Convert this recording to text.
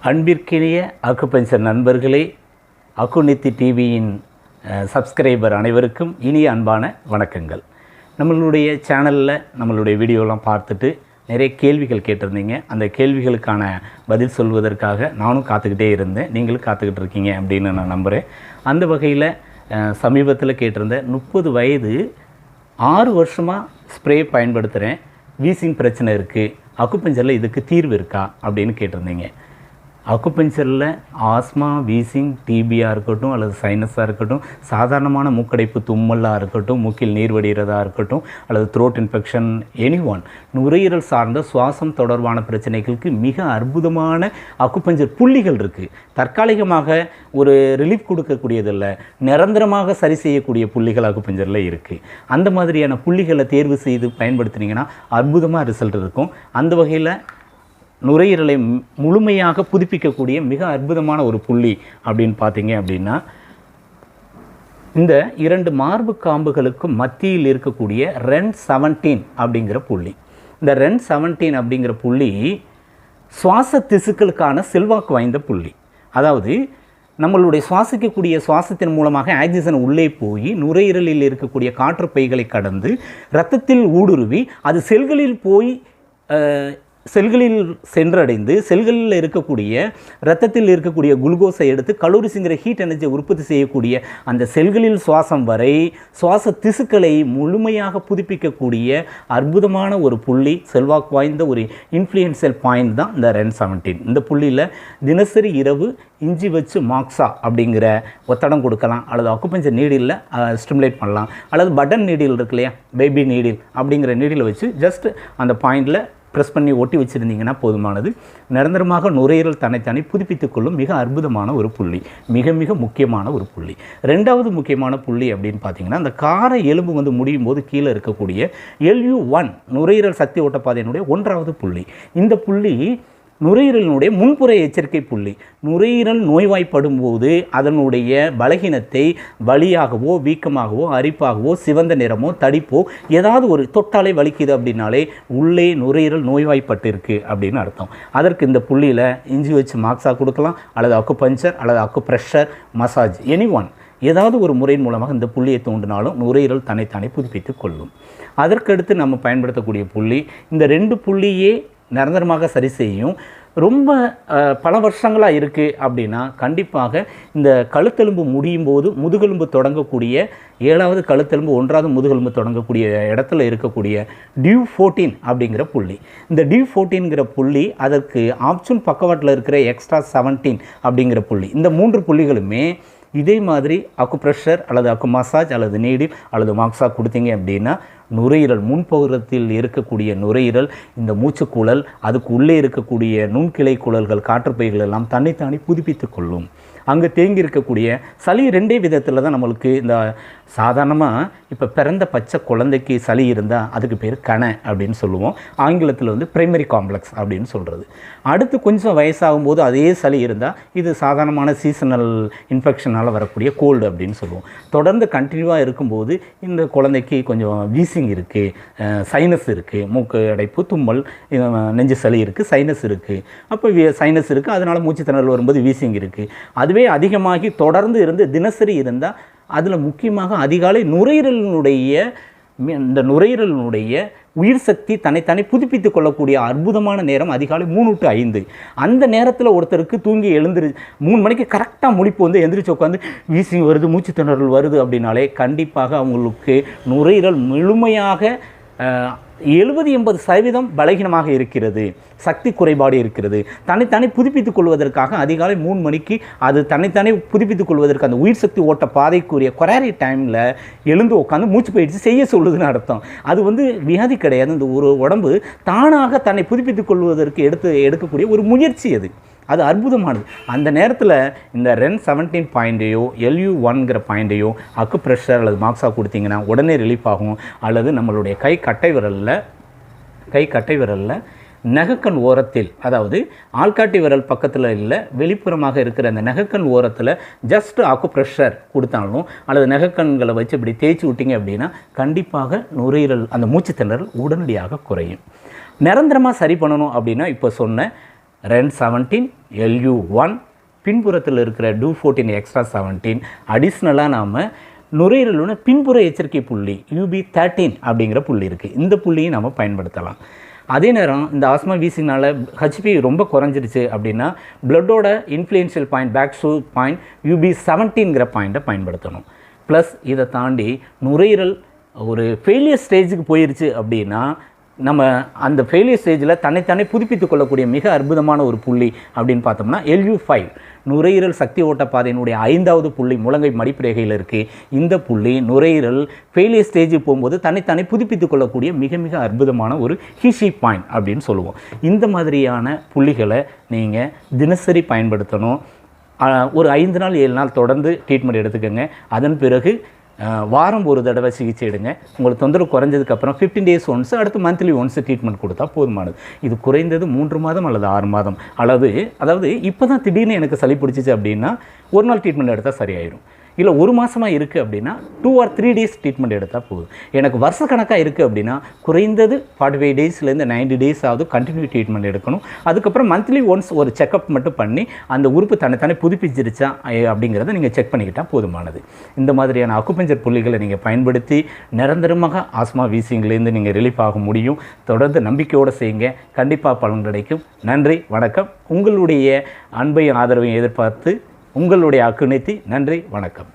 அன்பிற்கினிய அக்குபஞ்சர் நண்பர்களே, அக்குநித்தி டிவியின் சப்ஸ்கிரைபர் அனைவருக்கும் இனிய அன்பான வணக்கங்கள். நம்மளுடைய சேனலில் நம்மளுடைய வீடியோலாம் பார்த்துட்டு நிறைய கேள்விகள் கேட்டிருந்தீங்க. அந்த கேள்விகளுக்கான பதில் சொல்வதற்காக நானும் காத்துக்கிட்டே இருந்தேன், நீங்களும் காத்துக்கிட்டு இருக்கீங்க அப்படின்னு நான் நம்புகிறேன். அந்த வகையில் சமீபத்தில் கேட்டிருந்த 30 வயது 6 வருஷமாக ஸ்ப்ரே பயன்படுத்துகிறேன், வீசிங் பிரச்சனை இருக்குது, அக்குபஞ்சரில் இதுக்கு தீர்வு இருக்கா அப்படின்னு கேட்டிருந்தீங்க. அக்குபஞ்சரில் ஆஸ்மா, வீசிங், டிபியாக இருக்கட்டும் அல்லது சைனஸாக இருக்கட்டும், சாதாரணமான மூக்கடைப்பு தும்மலாக இருக்கட்டும், மூக்கில் நீர் வடிகிறதாக இருக்கட்டும் அல்லது த்ரோட் இன்ஃபெக்ஷன், நுரையீரல் சார்ந்த சுவாசம் தொடர்பான பிரச்சனைகளுக்கு மிக அற்புதமான அக்குபஞ்சர் புள்ளிகள் இருக்குது. தற்காலிகமாக ஒரு ரிலீஃப் கொடுக்கக்கூடியதில்லை, நிரந்தரமாக சரி செய்யக்கூடிய புள்ளிகள் அக்குபஞ்சரில் இருக்குது. அந்த மாதிரியான புள்ளிகளை தேர்வு செய்து பயன்படுத்தினீங்கன்னா அற்புதமாக ரிசல்ட் இருக்கும். அந்த வகையில் நுரையீரலை முழுமையாக புதுப்பிக்கக்கூடிய மிக அற்புதமான ஒரு புள்ளி அப்படின்னு பார்த்தீங்க அப்படின்னா, இந்த 2 மார்பு காம்புகளுக்கும் மத்தியில் இருக்கக்கூடிய REN 17 அப்படிங்கிற புள்ளி. இந்த REN 17 அப்படிங்கிற புள்ளி சுவாச திசுக்களுக்கான செல்வாக்கு வாய்ந்த புள்ளி. அதாவது நம்மளுடைய சுவாசிக்கக்கூடிய சுவாசத்தின் மூலமாக ஆக்சிஜன் உள்ளே போய் நுரையீரலில் இருக்கக்கூடிய காற்றுப்பைகளை கடந்து இரத்தத்தில் ஊடுருவி அது செல்களில் போய் செல்களில் சென்றடைந்து செல்களில் இருக்கக்கூடிய இரத்தத்தில் இருக்கக்கூடிய குளுக்கோஸை எடுத்து கலோரிஸுங்கிற ஹீட் எனர்ஜியை உற்பத்தி செய்யக்கூடிய அந்த செல்களில் சுவாசம் வரை சுவாச திசுக்களை முழுமையாக புதுப்பிக்கக்கூடிய அற்புதமான ஒரு புள்ளி, செல்வாக்கு வாய்ந்த ஒரு இன்ஃப்ளூயன்சியல் பாயிண்ட் தான் இந்த REN 17. இந்த புள்ளியில் தினசரி இரவு இஞ்சி வச்சு மாக்ஸா அப்படிங்கிற ஒத்தடம் கொடுக்கலாம், அல்லது அக்குபஞ்சர் நீடில் ஸ்டிமுலேட் பண்ணலாம், அல்லது பட்டன் நீடில் இருக்கு இல்லையா, பேபி நீடில் அப்படிங்கிற நீடில் வச்சு ஜஸ்ட் அந்த பாயிண்டில் ப்ரெஸ் பண்ணி ஒட்டி வச்சுருந்தீங்கன்னா போதுமானது. நிரந்தரமாக நுரையீரல் தன்னைத்தானே புதுப்பித்துக் கொள்ளும் மிக அற்புதமான ஒரு புள்ளி, மிக மிக முக்கியமான ஒரு புள்ளி. ரெண்டாவது முக்கியமான புள்ளி அப்படின்னு பார்த்தீங்கன்னா, அந்த கார எலும்பு வந்து முடியும் போது கீழே இருக்கக்கூடிய LU1 நுரையீரல் சக்தி ஓட்டப்பாதையினுடைய 1வது புள்ளி. இந்த புள்ளி நுரையீரலினுடைய முன்புற எச்சரிக்கை புள்ளி. நுரையீரல் நோய்வாய்ப்படும் போது அதனுடைய பலகீனத்தை வலியாகவோ வீக்கமாகவோ அரிப்பாகவோ சிவந்த நிறமோ தடிப்போ ஏதாவது ஒரு தொட்டாலே வலிக்குது அப்படின்னாலே உள்ளே நுரையீரல் நோய்வாய்ப்பட்டு இருக்குது அப்படின்னு அர்த்தம். அதற்கு இந்த புள்ளியில் இஞ்சி வச்சு மாக்ஸா கொடுக்கலாம், அல்லது அக்குபஞ்சர் அல்லது அக்குப்ரெஷர் மசாஜ், ஏதாவது ஒரு முறையின் மூலமாக இந்த புள்ளியை தூண்டினாலும் நுரையீரல் தன்னைத்தானே புதுப்பித்துக் கொள்ளும். அதற்கடுத்து நம்ம பயன்படுத்தக்கூடிய புள்ளி இந்த 2 புள்ளியே நிரந்தரமாக சரி செய்யும். ரொம்ப பல வருஷங்களாக இருக்குது அப்படின்னா கண்டிப்பாக இந்த கழுத்தெலும்பு முடியும் போது முதுகெலும்பு தொடங்கக்கூடிய 7வது கழுத்தெலும்பு 1வது முதுகெலும்பு தொடங்கக்கூடிய இடத்துல இருக்கக்கூடிய DU14 அப்படிங்கிற புள்ளி. இந்த DU14ங்கிற புள்ளி அதற்கு ஆப்ஷன் பக்கவாட்டில் இருக்கிற எக்ஸ்ட்ரா 17 அப்படிங்கிற புள்ளி. இந்த 3 புள்ளிகளுமே இதே மாதிரி அக்குப்ரெஷர் அல்லது அக்கு மசாஜ் அல்லது நீடில் அல்லது மாக்ஸா கொடுத்தீங்க அப்படின்னா நுரையீரல் முன்பகுதியில் இருக்கக்கூடிய நுரையீரல், இந்த மூச்சுக்குழல், அதுக்கு உள்ளே இருக்கக்கூடிய நுண்கிளை குழல்கள், காற்றுப்பைகள் எல்லாம் தன்னைத்தானே புதுப்பித்து கொள்ளும். அங்கே தேங்கி இருக்கக்கூடிய சளி 2 விதத்தில் தான் நம்மளுக்கு இந்த சாதாரணமாக இப்போ பிறந்த பச்சை குழந்தைக்கு சளி இருந்தால் அதுக்கு பேர் கணை அப்படின்னு சொல்லுவோம். ஆங்கிலத்தில் வந்து பிரைமரி காம்ப்ளெக்ஸ் அப்படின்னு சொல்கிறது. அடுத்து கொஞ்சம் வயசாகும்போது அதே சளி இருந்தால் இது சாதாரணமான சீசனல் இன்ஃபெக்ஷனால் வரக்கூடிய கோல்டு அப்படின்னு சொல்லுவோம். தொடர்ந்து கண்டினியூவாக இருக்கும்போது இந்த குழந்தைக்கு கொஞ்சம் வீசிங் இருக்குது, சைனஸ் இருக்குது, மூக்கு அடைப்பு, தும்மல், நெஞ்சு சளி இருக்குது, சைனஸ் இருக்குது. அப்போ சைனஸ் இருக்குது, அதனால் மூச்சு திணறல் வரும்போது வீசிங் இருக்குது. அதுவே அதிகமாகி தொடர்ந்து இருந்து தினசரி இருந்தால் அதில் முக்கியமாக அதிகாலை இந்த நுரையீரலினுடைய உயிர் சக்தி தன்னைத்தானே புதுப்பித்து கொள்ளக்கூடிய அற்புதமான நேரம் அதிகாலை 3 to 5. அந்த நேரத்தில் ஒருத்தருக்கு தூங்கி 3 மணிக்கு கரெக்டாக முழிப்பு வந்து எந்திரிச்சு உட்காந்து வீசிங் வருது, மூச்சு திணறல் வருது அப்படின்னாலே கண்டிப்பாக அவங்களுக்கு நுரையீரல் முழுமையாக 70-80% பலகீனமாக இருக்கிறது, சக்தி குறைபாடு இருக்கிறது. தன்னைத்தானே புதுப்பித்துக் கொள்வதற்காக அதிகாலை 3 மணிக்கு அது தன்னைத்தானே புதுப்பித்துக் கொள்வதற்கு அந்த உயிர் சக்தி ஓட்ட பாதைக்குரிய கொராரி டைமில் எழுந்து உட்காந்து மூச்சு பயிற்சி செய்ய சொல்லுதுன்னு அர்த்தம். அது வந்து வியாதி கிடையாது, இந்த ஒரு உடம்பு தானாக தன்னை புதுப்பித்துக் கொள்வதற்கு எடுக்கக்கூடிய ஒரு முயற்சி அது அற்புதமானது. அந்த நேரத்தில் இந்த REN 17 பாயிண்ட்டையோ LU1ங்கிற பாயிண்ட்டையோ அக்குப்ரெஷர் அல்லது மாக்ஸா கொடுத்தீங்கன்னா உடனே ரிலீஃப் ஆகும். அல்லது நம்மளுடைய கை கட்டை விரலில் நகக்கண் ஓரத்தில், அதாவது ஆள்காட்டி விரல் பக்கத்தில் இல்லை, வெளிப்புறமாக இருக்கிற அந்த நகக்கண் ஓரத்தில் ஜஸ்ட் அக்குப்ரெஷர் கொடுத்தாலும் அல்லது நகக்கண்களை வச்சு இப்படி தேய்ச்சி விட்டீங்க அப்படின்னா கண்டிப்பாக நுரையீரல் அந்த மூச்சு திணறல் உடனடியாக குறையும். நிரந்தரமாக சரி பண்ணணும் அப்படின்னா இப்போ சொன்ன REN 17 LU1, பின்புறத்தில் இருக்கிற DO 14 எக்ஸ்ட்ரா 17, அடிஷ்னலாக நாம் நுரையீரலோட பின்புற எச்சரிக்கை புள்ளி UB 13 அப்படிங்கிற புள்ளி இருக்குது. இந்த புள்ளியை நம்ம பயன்படுத்தலாம். அதே நேரம் இந்த ஆஸ்மா வீசிங்னால ஹெச்பி ரொம்ப குறைஞ்சிருச்சு அப்படின்னா பிளட்டோட இன்ஃப்ளூயன்ஷியல் பாயிண்ட் பேக்ஸூ பாயிண்ட் UB 17ங்கிற பாயிண்ட்டை பயன்படுத்தணும். ப்ளஸ் இதை தாண்டி நுரையீரல் ஒரு ஃபெயிலியர் ஸ்டேஜுக்கு போயிருச்சு அப்படின்னா நம்ம அந்த ஃபெயிலியர் ஸ்டேஜில் தன்னைத்தானே புதுப்பித்து கொள்ளக்கூடிய மிக அற்புதமான ஒரு புள்ளி அப்படின்னு பார்த்தோம்னா LU5, நுரையீரல் சக்தி ஓட்ட பாதையினுடைய 5வது புள்ளி முழங்கை மடிப்பிரேகையில் இருக்குது. இந்த புள்ளி நுரையீரல் ஃபெயிலியர் ஸ்டேஜுக்கு போகும்போது தன்னைத்தானே புதுப்பித்து கொள்ளக்கூடிய மிக மிக அற்புதமான ஒரு ஹிஷி பாயிண்ட் அப்படின்னு சொல்லுவோம். இந்த மாதிரியான புள்ளிகளை நீங்கள் தினசரி பயன்படுத்தணும். ஒரு 5 நாள் 7 நாள் தொடர்ந்து ட்ரீட்மெண்ட் எடுத்துக்கோங்க. அதன் பிறகு வாரம் ஒரு தடவை சிகிச்சை எடுங்க. உங்களுக்கு தொந்தரவு குறைஞ்சதுக்கப்புறம் 15 days ஒன்ஸ், அடுத்து மந்த்லி ஒன்ஸ் ட்ரீட்மெண்ட் கொடுத்தா போதுமானது. இது குறைந்தது 3 மாதம் அல்லது 6 மாதம். அதாவது இப்போ தான் திடீர்னு எனக்கு சளி பிடிச்சிச்சு அப்படின்னா ஒரு நாள் ட்ரீட்மெண்ட் எடுத்தால் சரியாயிடும். இல்லை ஒரு மாதமாக இருக்குது அப்படின்னா 2 or 3 days ட்ரீட்மெண்ட் எடுத்தால் போதும். எனக்கு வருஷக்கணக்காக இருக்குது அப்படின்னா குறைந்தது 45 daysலேருந்து 90 days ஆகுது கண்டினியூ ட்ரீட்மெண்ட் எடுக்கணும். அதுக்கப்புறம் மந்த்லி ஒன்ஸ் ஒரு செக்கப் மட்டும் பண்ணி அந்த உறுப்பு தன்னைத்தானே புதுப்பிச்சிருச்சா அப்படிங்கிறத நீங்கள் செக் பண்ணிக்கிட்டால் போதுமானது. இந்த மாதிரியான அக்குபஞ்சர் புள்ளிகளை நீங்கள் பயன்படுத்தி நிரந்தரமாக ஆஸ்மா வீசிங்லேருந்து நீங்கள் ரிலீஃப் ஆக முடியும். தொடர்ந்து நம்பிக்கையோடு செய்யுங்க, கண்டிப்பாக பலன் கிடைக்கும். நன்றி, வணக்கம். உங்களுடைய அன்பையும் ஆதரவையும் எதிர்பார்த்து உங்களுடைய அக்குநித்தி. நன்றி, வணக்கம்.